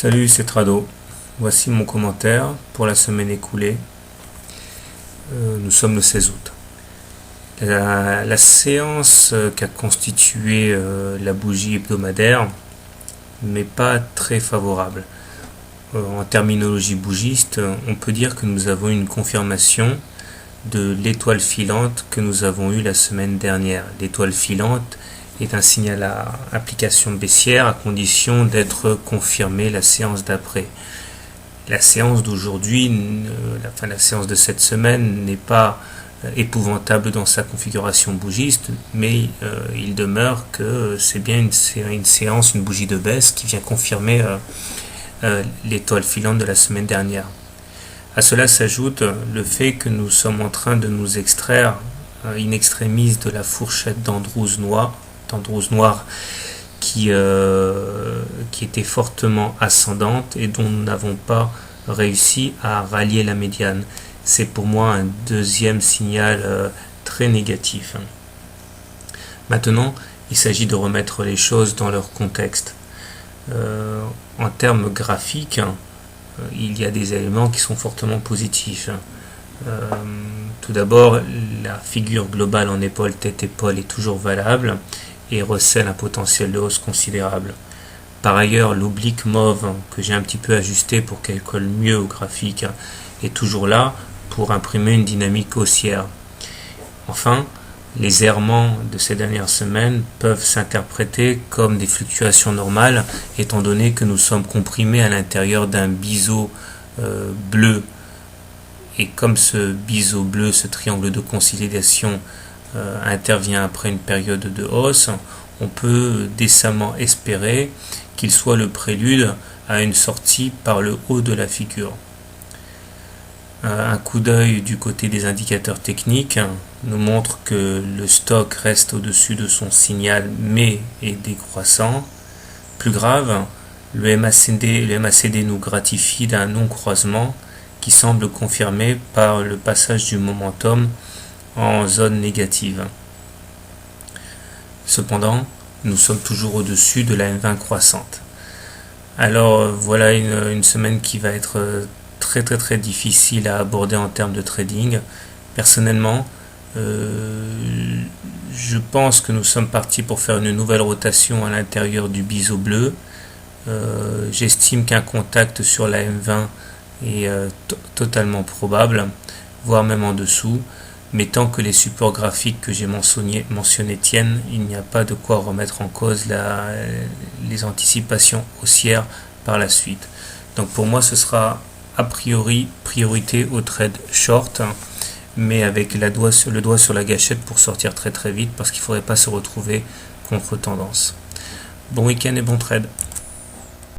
Salut, c'est Trado. Voici mon commentaire pour la semaine écoulée. Nous sommes le 16 août. La séance qu'a constitué la bougie hebdomadaire n'est pas très favorable. En terminologie bougiste, on peut dire que nous avons une confirmation de l'étoile filante que nous avons eue la semaine dernière. L'étoile filante est un signal à application baissière à condition d'être confirmé la séance d'après. La séance d'aujourd'hui, la séance de cette semaine n'est pas épouvantable dans sa configuration bougiste, mais il demeure que c'est bien une séance, une bougie de baisse qui vient confirmer l'étoile filante de la semaine dernière. À cela s'ajoute le fait que nous sommes en train de nous extraire in extremis de la fourchette d'Andrews noire qui était fortement ascendante et dont nous n'avons pas réussi à rallier la médiane. C'est pour moi un deuxième signal très négatif. Maintenant, il s'agit de remettre les choses dans leur contexte. En termes graphiques, il y a des éléments qui sont fortement positifs. Tout d'abord, la figure globale en épaule, tête, épaule est toujours valable et recèle un potentiel de hausse considérable. Par ailleurs, l'oblique mauve que j'ai un petit peu ajusté pour qu'elle colle mieux au graphique est toujours là pour imprimer une dynamique haussière. Enfin, les errements de ces dernières semaines peuvent s'interpréter comme des fluctuations normales étant donné que nous sommes comprimés à l'intérieur d'un biseau bleu. Et comme ce biseau bleu, ce triangle de consolidation intervient après une période de hausse, on peut décemment espérer qu'il soit le prélude à une sortie par le haut de la figure. Un coup d'œil du côté des indicateurs techniques nous montre que le stock reste au-dessus de son signal mais est décroissant. Plus grave, le MACD nous gratifie d'un non-croisement qui semble confirmé par le passage du momentum en zone négative. Cependant, nous sommes toujours au-dessus de la M20 croissante. Alors voilà une semaine qui va être très difficile à aborder en termes de trading. Personnellement, je pense que nous sommes partis pour faire une nouvelle rotation à l'intérieur du biseau bleu. J'estime qu'un contact sur la M20 est totalement probable, voire même en dessous. Mais tant que les supports graphiques que j'ai mentionnés tiennent, il n'y a pas de quoi remettre en cause les anticipations haussières par la suite. Donc pour moi, ce sera a priori priorité au trade short, mais avec le doigt sur la gâchette pour sortir très vite parce qu'il ne faudrait pas se retrouver contre tendance. Bon week-end et bon trade.